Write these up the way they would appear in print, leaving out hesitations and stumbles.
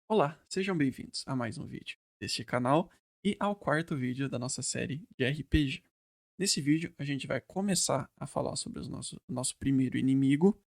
Olá, sejam bem-vindos a mais um vídeo deste canal e ao quarto vídeo da nossa série de RPG. Nesse vídeo, a gente vai começar a falar sobre o nosso primeiro inimigo.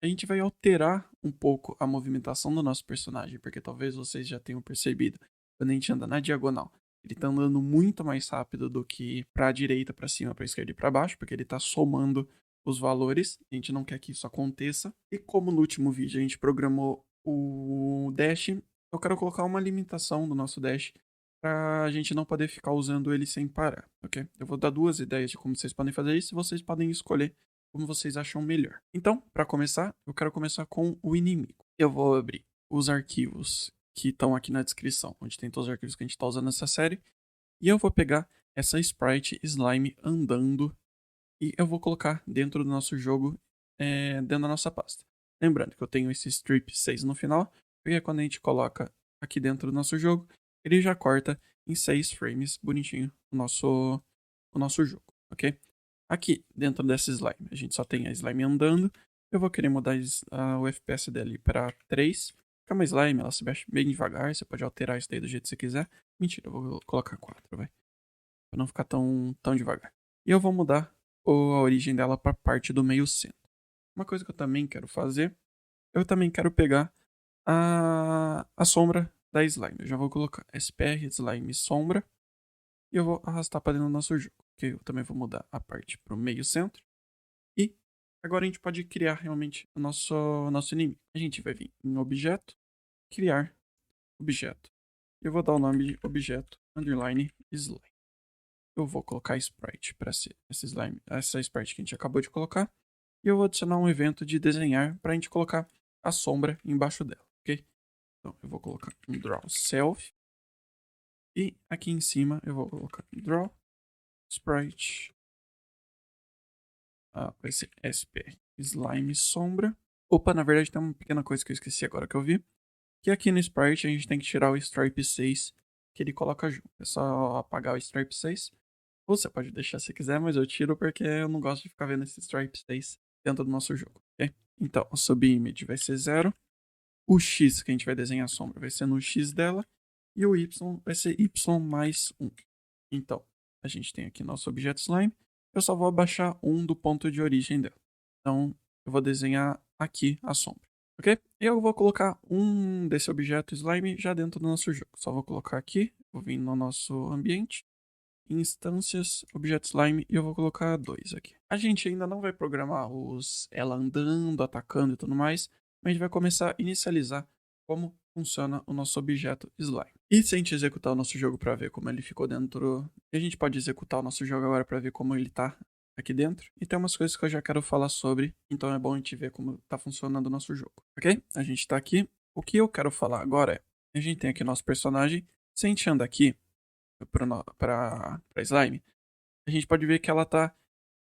A gente vai alterar um pouco a movimentação do nosso personagem, porque talvez vocês já tenham percebido, quando a gente anda na diagonal, ele tá andando muito mais rápido do que pra direita, pra cima, pra esquerda e pra baixo, porque ele tá somando os valores. A gente não quer que isso aconteça. E como no último vídeo a gente programou o dash, eu quero colocar uma limitação do nosso dash pra gente não poder ficar usando ele sem parar, ok? Eu vou dar duas ideias de como vocês podem fazer isso e vocês podem escolher como vocês acham melhor. Então, para começar, eu quero começar com o inimigo. Eu vou abrir os arquivos que estão aqui na descrição, onde tem todos os arquivos que a gente está usando nessa série, e eu vou pegar essa sprite slime andando e eu vou colocar dentro do nosso jogo, dentro da nossa pasta. Lembrando que eu tenho esse strip 6 no final, porque quando a gente coloca aqui dentro do nosso jogo, ele já corta em 6 frames bonitinho o nosso jogo, ok? Aqui, dentro dessa slime, a gente só tem a slime andando. Eu vou querer mudar o FPS dele para 3. Porque é uma slime, ela se mexe bem devagar, você pode alterar isso daí do jeito que você quiser. Mentira, eu vou colocar 4, vai. Pra não ficar tão devagar. E eu vou mudar a origem dela para parte do meio centro. Uma coisa que eu também quero fazer, eu também quero pegar a sombra da slime. Eu já vou colocar SPR slime sombra e eu vou arrastar para dentro do nosso jogo. Que eu também vou mudar a parte para o meio centro. E agora a gente pode criar realmente o nosso inimigo. A gente vai vir em objeto, criar objeto. Eu vou dar o nome de objeto underline slime. Eu vou colocar sprite para ser essa sprite que a gente acabou de colocar. E eu vou adicionar um evento de desenhar para a gente colocar a sombra embaixo dela, ok? Então eu vou colocar um draw self. E aqui em cima eu vou colocar draw sprite. Vai ser sp slime sombra. Opa, na verdade tem uma pequena coisa que eu esqueci agora que eu vi. Que aqui no sprite a gente tem que tirar o stripe 6 que ele coloca junto. É só apagar o stripe 6. Ou você pode deixar se quiser, mas eu tiro porque eu não gosto de ficar vendo esse stripe 6 dentro do nosso jogo, ok? Então, o subimage vai ser 0. O X que a gente vai desenhar a sombra vai ser no X dela. E o Y vai ser Y mais 1. Então, a gente tem aqui nosso objeto slime. Eu só vou abaixar 1 do ponto de origem dela. Então, eu vou desenhar aqui a sombra, ok? E eu vou colocar um desse objeto slime já dentro do nosso jogo. Só vou colocar aqui, vou vir no nosso ambiente, instâncias, objeto slime, e eu vou colocar 2 aqui. A gente ainda não vai programar ela andando, atacando e tudo mais, mas a gente vai começar a inicializar como funciona o nosso objeto slime. E se a gente executar o nosso jogo para ver como ele ficou dentro, a gente pode executar o nosso jogo agora para ver como ele tá aqui dentro. E tem umas coisas que eu já quero falar sobre, então é bom a gente ver como tá funcionando o nosso jogo, ok? A gente tá aqui. O que eu quero falar agora a gente tem aqui nosso personagem. Se a gente anda aqui pra slime, a gente pode ver que ela tá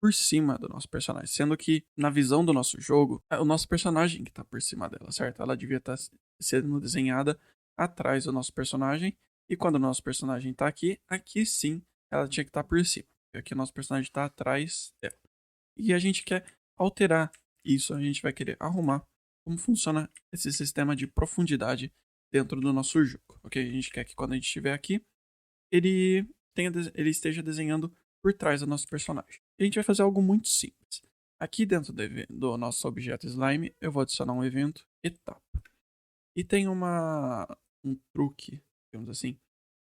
por cima do nosso personagem, sendo que na visão do nosso jogo, é o nosso personagem que tá por cima dela, certo? Ela devia estar sendo desenhada atrás do nosso personagem, e quando o nosso personagem tá aqui sim, ela tinha que estar por cima. E aqui o nosso personagem tá atrás dela. E a gente quer alterar isso, a gente vai querer arrumar como funciona esse sistema de profundidade dentro do nosso jogo, ok? A gente quer que quando a gente estiver aqui, ele esteja desenhando por trás do nosso personagem. E a gente vai fazer algo muito simples. Aqui dentro do nosso objeto slime, eu vou adicionar um evento etapa. E tem um truque, digamos assim,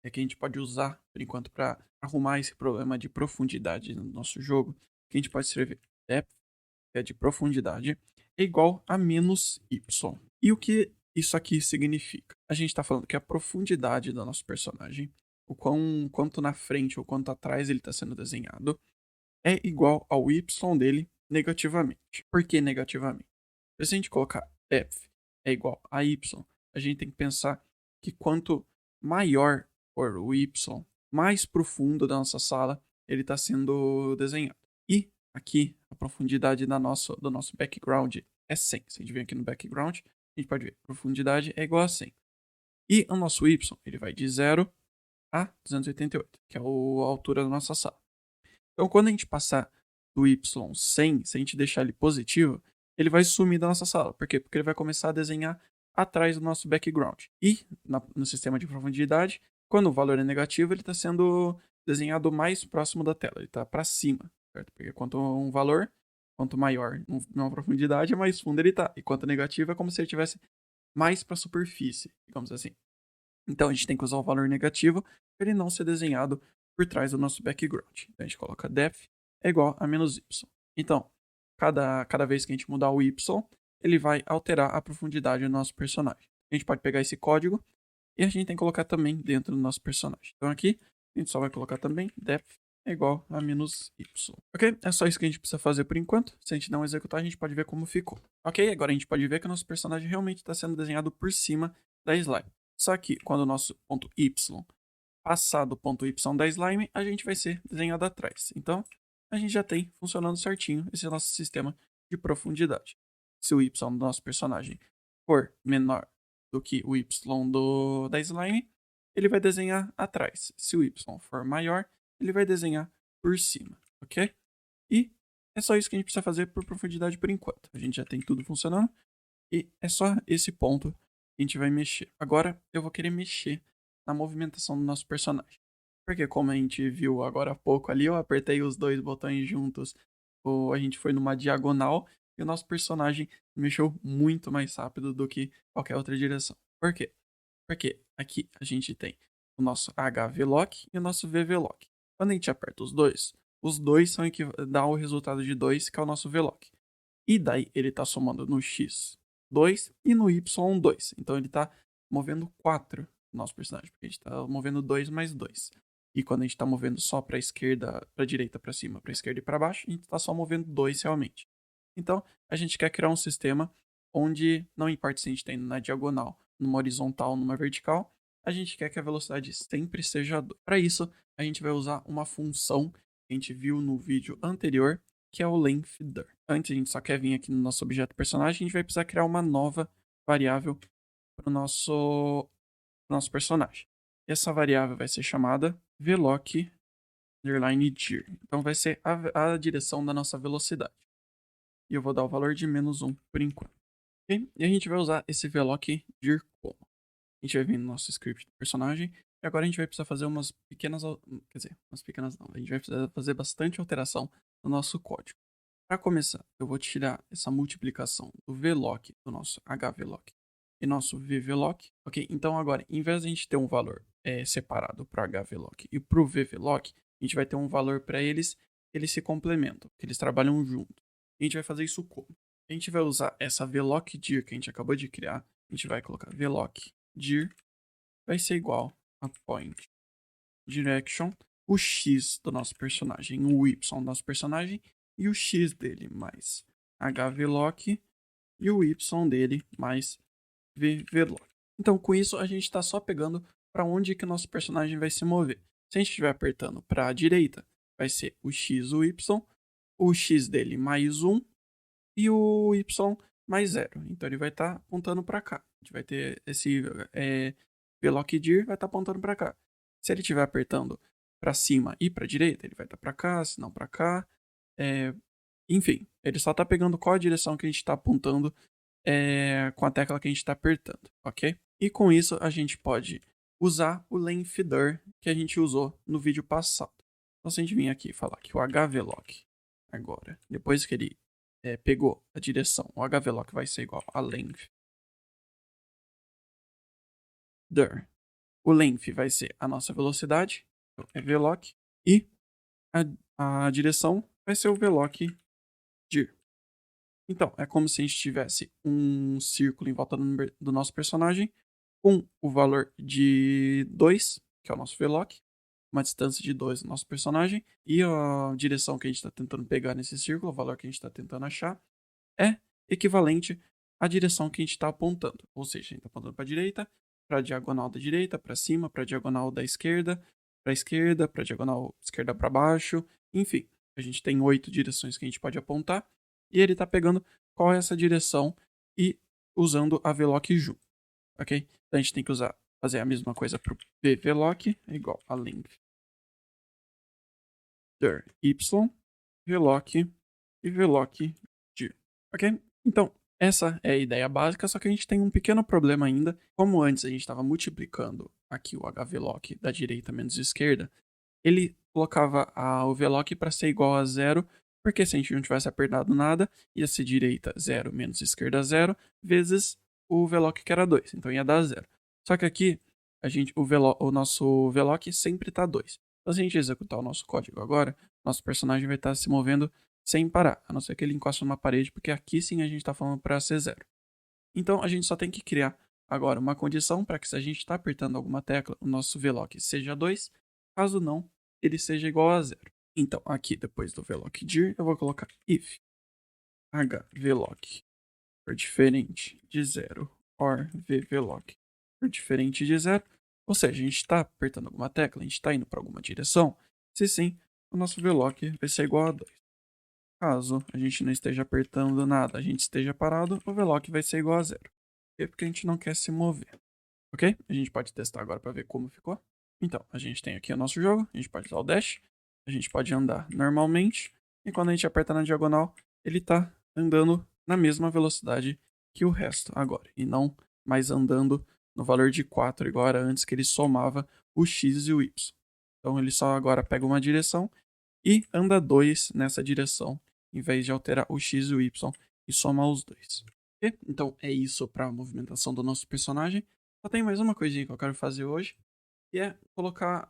que a gente pode usar por enquanto para arrumar esse problema de profundidade no nosso jogo. Que a gente pode escrever depth, que é de profundidade, é igual a menos y. E o que isso aqui significa? A gente está falando que a profundidade do nosso personagem, quanto na frente ou quanto atrás ele está sendo desenhado, é igual ao y dele negativamente. Por que negativamente? Se a gente colocar depth é igual a y, a gente tem que pensar que quanto maior for o y, mais profundo da nossa sala ele está sendo desenhado. E aqui a profundidade do nosso background é 100. Se a gente vem aqui no background, a gente pode ver profundidade é igual a 100. E o nosso y ele vai de 0 a 288, que é a altura da nossa sala. Então, quando a gente passar do y 100, se a gente deixar ele positivo, ele vai sumir da nossa sala. Por quê? Porque ele vai começar a desenhar atrás do nosso background. E no sistema de profundidade, quando o valor é negativo, ele está sendo desenhado mais próximo da tela, ele está para cima, certo? Porque quanto maior numa profundidade, mais fundo ele está. E quanto negativo é como se ele estivesse mais para a superfície, digamos assim. Então a gente tem que usar o valor negativo para ele não ser desenhado por trás do nosso background. Então a gente coloca depth é igual a menos y. Então, cada vez que a gente mudar o y, ele vai alterar a profundidade do nosso personagem. A gente pode pegar esse código e a gente tem que colocar também dentro do nosso personagem. Então aqui a gente só vai colocar também depth é igual a menos y. Ok? É só isso que a gente precisa fazer por enquanto. Se a gente não executar, a gente pode ver como ficou. Ok? Agora a gente pode ver que o nosso personagem realmente está sendo desenhado por cima da slime. Só que quando o nosso ponto y passar do ponto y da slime, a gente vai ser desenhado atrás. Então, a gente já tem funcionando certinho esse nosso sistema de profundidade. Se o y do nosso personagem for menor do que o y da slime, ele vai desenhar atrás. Se o y for maior, ele vai desenhar por cima, ok? E é só isso que a gente precisa fazer por profundidade por enquanto. A gente já tem tudo funcionando e é só esse ponto que a gente vai mexer. Agora eu vou querer mexer na movimentação do nosso personagem. Porque como a gente viu agora há pouco ali, eu apertei os dois botões juntos, ou a gente foi numa diagonal e o nosso personagem mexeu muito mais rápido do que qualquer outra direção. Por quê? Porque aqui a gente tem o nosso HVLock e o nosso VVLock. Quando a gente aperta os dois são dá o resultado de 2, que é o nosso VLock. E daí ele está somando no X 2 e no Y 2. Então ele está movendo 4 no nosso personagem, porque a gente está movendo 2 mais 2. E quando a gente está movendo só para a esquerda, para a direita, para cima, para a esquerda e para baixo, a gente está só movendo 2 realmente. Então a gente quer criar um sistema onde não importa se a gente está indo na diagonal, numa horizontal, numa vertical, a gente quer que a velocidade sempre seja 2. Para isso, a gente vai usar uma função que a gente viu no vídeo anterior, que é o lengthdir. Antes a gente só quer vir aqui no nosso objeto personagem, a gente vai precisar criar uma nova variável para o nosso personagem. E essa variável vai ser chamada veloc_dir. Então vai ser a direção da nossa velocidade. E eu vou dar o valor de -1 por enquanto. Okay? E a gente vai usar esse veloc_dir como? A gente vai vir no nosso script do personagem. E agora a gente vai precisar fazer umas pequenas... Quer dizer, umas pequenas não. A gente vai precisar fazer bastante alteração no nosso código. Para começar, eu vou tirar essa multiplicação do VLock, do nosso HVLock e nosso VVLock. Ok? Então agora, em vez de a gente ter um valor separado para o HVLock e para o VVLock, a gente vai ter um valor para eles se complementam, que eles trabalham junto. E a gente vai fazer isso como? A gente vai usar essa veloc_dir que a gente acabou de criar. A gente vai colocar veloc_dir vai ser igual a point direction, o x do nosso personagem, o y do nosso personagem e o x dele mais hvlock e o y dele mais vvlock. Então, com isso, a gente está só pegando para onde que o nosso personagem vai se mover. Se a gente estiver apertando para a direita, vai ser o x, o x dele mais 1 e o y mais 0. Então, ele vai estar apontando para cá. A gente vai ter esse veloc_dir vai estar apontando para cá. Se ele estiver apertando para cima e para direita, ele vai estar para cá, se não para cá. Enfim, ele só está pegando qual a direção que a gente está apontando com a tecla que a gente está apertando, ok? E com isso a gente pode usar o lengthdir que a gente usou no vídeo passado. Então se a gente vir aqui e falar que o hvlock agora, depois que ele pegou a direção, o hvlock vai ser igual a lengthdir. O length vai ser a nossa velocidade, então é vlock, e a direção vai ser o veloc_dir. Então, é como se a gente tivesse um círculo em volta do nosso personagem com o valor de 2, que é o nosso vloc, uma distância de 2 do nosso personagem, e a direção que a gente está tentando pegar nesse círculo, o valor que a gente está tentando achar, é equivalente à direção que a gente está apontando. Ou seja, a gente está apontando para a direita, para a diagonal da direita, para cima, para a diagonal da esquerda, para a esquerda, para a diagonal esquerda para baixo, enfim. A gente tem 8 direções que a gente pode apontar, e ele está pegando qual é essa direção e usando a vloc junto, ok? Então a gente tem que fazer a mesma coisa para o vvlock, é igual a length y, vlock e vloc_dir, ok? Então, Essa é a ideia básica, só que a gente tem um pequeno problema ainda. Como antes a gente estava multiplicando aqui o HVLOC da direita menos esquerda, ele colocava o VLOC para ser igual a zero, porque se a gente não tivesse apertado nada, ia ser direita 0 menos esquerda 0, vezes o VLOC que era 2, então ia dar 0. Só que aqui, o nosso VLOC sempre está 2. Então se a gente executar o nosso código agora, nosso personagem vai estar se movendo sem parar, a não ser que ele encoste numa parede, porque aqui sim a gente está falando para ser 0. Então a gente só tem que criar agora uma condição para que se a gente está apertando alguma tecla, o nosso VLOC seja 2, caso não, ele seja igual a 0. Então aqui depois do VLOC dir, eu vou colocar if hvloc for diferente de 0 or vvloc for diferente de 0, ou seja, a gente está apertando alguma tecla, a gente está indo para alguma direção, se sim, o nosso VLOC vai ser igual a 2. Caso a gente não esteja apertando nada, a gente esteja parado, o VLOC vai ser igual a 0. Porque a gente não quer se mover. Ok? A gente pode testar agora para ver como ficou. Então, a gente tem aqui o nosso jogo, a gente pode usar o dash, a gente pode andar normalmente, e quando a gente aperta na diagonal, ele está andando na mesma velocidade que o resto agora, e não mais andando no valor de 4, igual era antes, que ele somava o x e o y. Então ele só agora pega uma direção e anda 2 nessa direção, em vez de alterar o x e o y e somar os dois. Ok? Então é isso para a movimentação do nosso personagem. Só tem mais uma coisinha que eu quero fazer hoje, que é colocar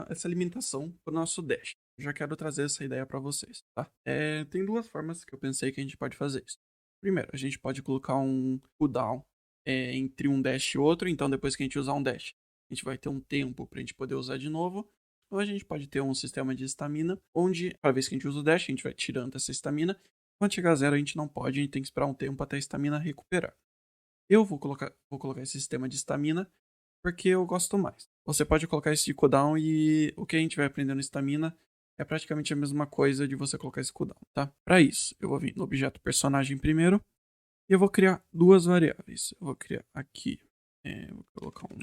essa limitação para o nosso dash. Eu já quero trazer essa ideia para vocês, tá? Tem duas formas que eu pensei que a gente pode fazer isso. Primeiro, a gente pode colocar um cooldown entre um dash e outro, então depois que a gente usar um dash, a gente vai ter um tempo para a gente poder usar de novo. Ou a gente pode ter um sistema de estamina, onde, cada vez que a gente usa o dash, a gente vai tirando essa estamina. Quando chegar a zero, a gente não pode, a gente tem que esperar um tempo até a estamina recuperar. Eu vou colocar esse sistema de estamina porque eu gosto mais. Você pode colocar esse de cooldown e o que a gente vai aprender no estamina é praticamente a mesma coisa de você colocar esse cooldown, tá? Para isso, eu vou vir no objeto personagem primeiro e eu vou criar duas variáveis. Eu vou criar aqui, vou colocar um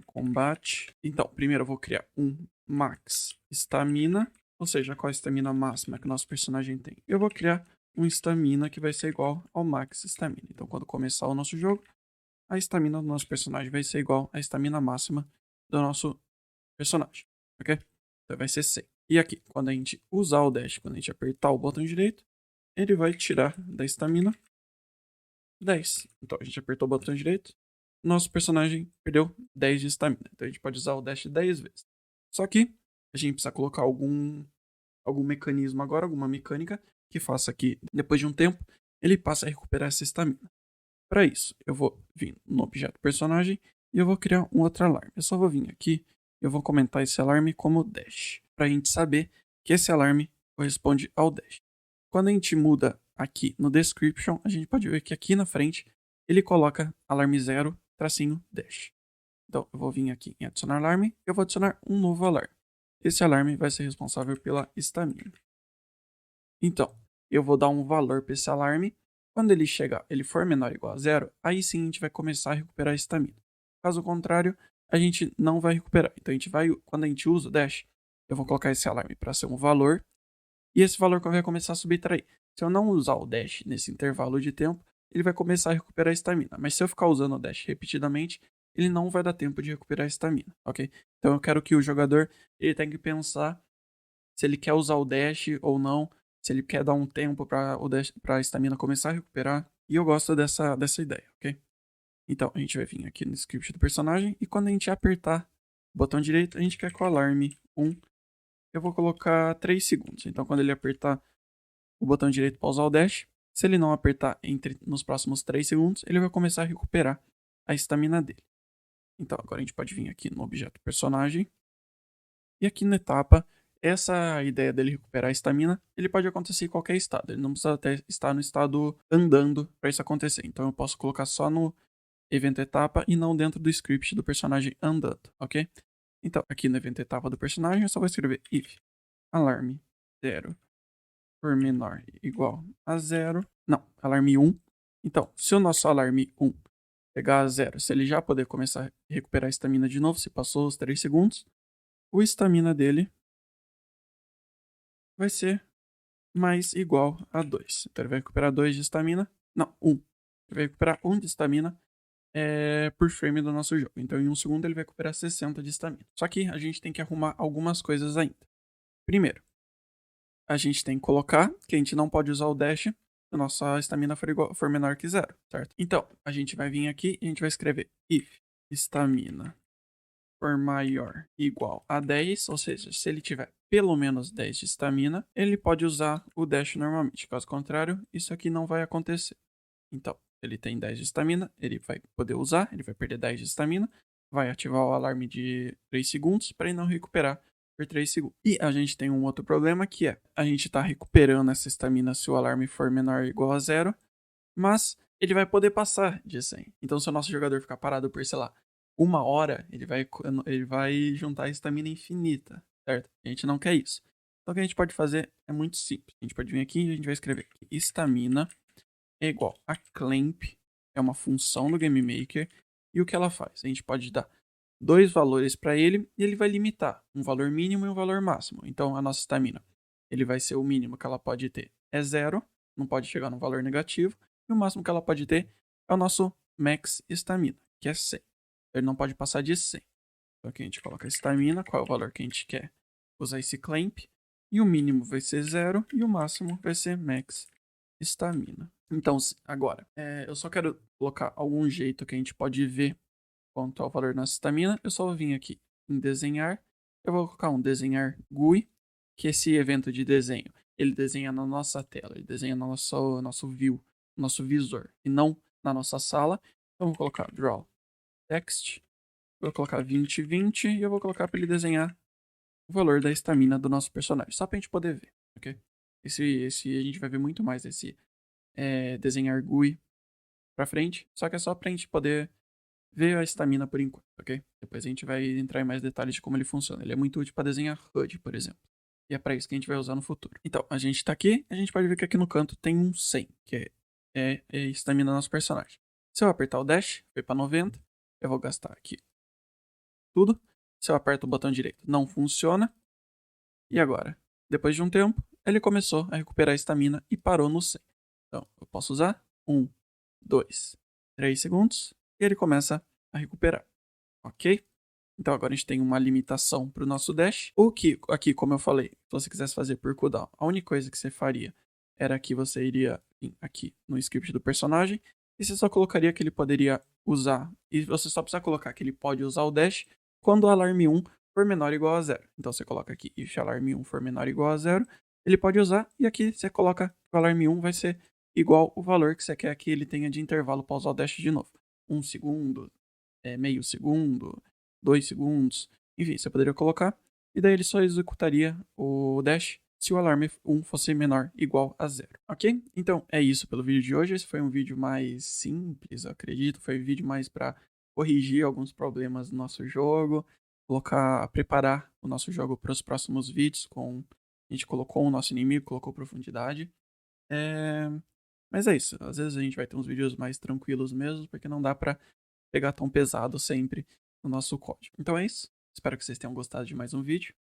combate. Então, primeiro eu vou criar um max stamina, ou seja, qual a estamina máxima que o nosso personagem tem. Eu vou criar um stamina que vai ser igual ao max stamina. Então, quando começar o nosso jogo, a estamina do nosso personagem vai ser igual à estamina máxima do nosso personagem, ok? Então vai ser 100. E aqui, quando a gente usar o dash, quando a gente apertar o botão direito, ele vai tirar da estamina 10. Então a gente apertou o botão direito, nosso personagem perdeu 10 de estamina. Então a gente pode usar o dash 10 vezes. Só que a gente precisa colocar algum mecanismo agora, alguma mecânica, que faça que, depois de um tempo, ele passe a recuperar essa estamina. Para isso, eu vou vir no objeto personagem e eu vou criar um outro alarme. Eu só vou vir aqui e eu vou comentar esse alarme como dash, para a gente saber que esse alarme corresponde ao dash. Quando a gente muda aqui no description, a gente pode ver que aqui na frente ele coloca alarme 0, tracinho dash. Então eu vou vir aqui em adicionar alarme e eu vou adicionar um novo alarme. Esse alarme vai ser responsável pela estamina. Então, eu vou dar um valor para esse alarme. Quando ele chegar, ele for menor ou igual a 0, aí sim a gente vai começar a recuperar a estamina. Caso contrário, a gente não vai recuperar. Então quando a gente usa o dash, eu vou colocar esse alarme para ser um valor, e esse valor vai começar a subtrair. Se eu não usar o dash nesse intervalo de tempo, ele vai começar a recuperar a estamina. Mas se eu ficar usando o dash repetidamente, ele não vai dar tempo de recuperar a estamina, ok? Então eu quero que o jogador ele tenha que pensar se ele quer usar o dash ou não, se ele quer dar um tempo para a estamina começar a recuperar. E eu gosto dessa ideia, ok? Então a gente vai vir aqui no script do personagem e quando a gente apertar o botão direito, a gente quer que o alarme 1, eu vou colocar 3 segundos. Então quando ele apertar o botão direito para usar o dash, se ele não apertar nos próximos 3 segundos, ele vai começar a recuperar a estamina dele. Então agora a gente pode vir aqui no objeto personagem e aqui na etapa, essa ideia dele recuperar a estamina, ele pode acontecer em qualquer estado. Ele não precisa até estar no estado andando para isso acontecer. Então eu posso colocar só no evento etapa e não dentro do script do personagem andando, ok? Então aqui no evento etapa do personagem eu só vou escrever if alarme 0 for menor igual a 0. Não, alarme 1. Então, se o nosso alarme 1 pegar a 0, se ele já poder começar a recuperar a estamina de novo, se passou os 3 segundos, o estamina dele vai ser mais igual a 2. Então ele vai recuperar 2 de estamina Não, 1. Ele vai recuperar 1 de estamina por frame do nosso jogo. Então, em 1 segundo, ele vai recuperar 60 de estamina. Só que a gente tem que arrumar algumas coisas ainda. Primeiro, a gente tem que colocar que a gente não pode usar o dash se a nossa estamina for menor que 0, certo? Então, a gente vai vir aqui e a gente vai escrever if estamina for maior igual a 10, ou seja, se ele tiver pelo menos 10 de estamina, ele pode usar o dash normalmente. Caso contrário, isso aqui não vai acontecer. Então, ele tem 10 de estamina, ele vai poder usar, ele vai perder 10 de estamina, vai ativar o alarme de 3 segundos para ele não recuperar por 3 segundos. E a gente tem um outro problema que é, a gente está recuperando essa estamina se o alarme for menor ou igual a 0, mas ele vai poder passar de 100. Então, se o nosso jogador ficar parado por, sei lá, 1 hora, ele vai juntar estamina infinita, certo? A gente não quer isso. Então, o que a gente pode fazer é muito simples. A gente pode vir aqui e a gente vai escrever estamina é igual a clamp, é uma função do GameMaker, e o que ela faz? A gente pode dar 2 valores para ele e ele vai limitar um valor mínimo e um valor máximo. Então, a nossa estamina, ele vai ser o mínimo que ela pode ter é 0, não pode chegar num valor negativo, e o máximo que ela pode ter é o nosso max estamina, que é 100. Ele não pode passar de 100. Então aqui a gente coloca estamina, qual é o valor que a gente quer usar esse clamp, e o mínimo vai ser 0 e o máximo vai ser max estamina. Então, agora, eu só quero colocar algum jeito que a gente pode ver quanto ao valor da nossa estamina. Eu só vou vir aqui em desenhar. Eu vou colocar um desenhar GUI, que esse evento de desenho, ele desenha na nossa tela, ele desenha no nosso view, no nosso visor, e não na nossa sala. Então, eu vou colocar draw text, vou colocar 2020 e eu vou colocar para ele desenhar o valor da estamina do nosso personagem, só pra gente poder ver, ok? Esse a gente vai ver muito mais esse desenhar GUI pra frente, só que é só pra gente poder ver a estamina por enquanto, ok? Depois a gente vai entrar em mais detalhes de como ele funciona. Ele é muito útil para desenhar HUD, por exemplo. E é para isso que a gente vai usar no futuro. Então, a gente tá aqui, a gente pode ver que aqui no canto tem um 100, que é a estamina do nosso personagem. Se eu apertar o dash, foi para 90, eu vou gastar aqui tudo. Se eu aperto o botão direito, não funciona. E agora? Depois de um tempo, ele começou a recuperar a estamina e parou no 100. Então, eu posso usar 1, 2, 3 segundos e ele começa a recuperar, ok? Então agora a gente tem uma limitação para o nosso dash. O que, aqui, como eu falei, se você quisesse fazer por cooldown, a única coisa que você faria era que você iria vir aqui no script do personagem e você só colocaria que ele poderia usar, e você só precisa colocar que ele pode usar o dash quando o alarme 1 for menor ou igual a 0. Então você coloca aqui, if alarme 1 for menor ou igual a 0, ele pode usar, e aqui você coloca que o alarme 1 vai ser igual o valor que você quer que ele tenha de intervalo para usar o dash de novo. 1 segundo, meio segundo, 2 segundos, enfim, você poderia colocar, e daí ele só executaria o dash se o alarme 1 fosse menor ou igual a 0, ok? Então é isso pelo vídeo de hoje. Esse foi um vídeo mais simples, eu acredito, foi um vídeo mais para corrigir alguns problemas do nosso jogo, preparar o nosso jogo para os próximos vídeos, a gente colocou o nosso inimigo, colocou profundidade. Mas é isso, às vezes a gente vai ter uns vídeos mais tranquilos mesmo, porque não dá pra pegar tão pesado sempre no nosso código. Então é isso, espero que vocês tenham gostado de mais um vídeo.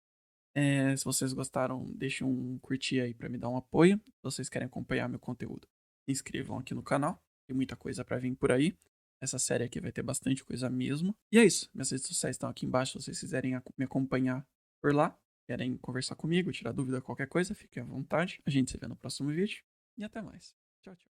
Se vocês gostaram, deixem um curtir aí pra me dar um apoio. Se vocês querem acompanhar meu conteúdo, se inscrevam aqui no canal, tem muita coisa pra vir por aí. Essa série aqui vai ter bastante coisa mesmo. E é isso, minhas redes sociais estão aqui embaixo, se vocês quiserem me acompanhar por lá, querem conversar comigo, tirar dúvida, qualquer coisa, fiquem à vontade. A gente se vê no próximo vídeo e até mais. Tchau, tchau.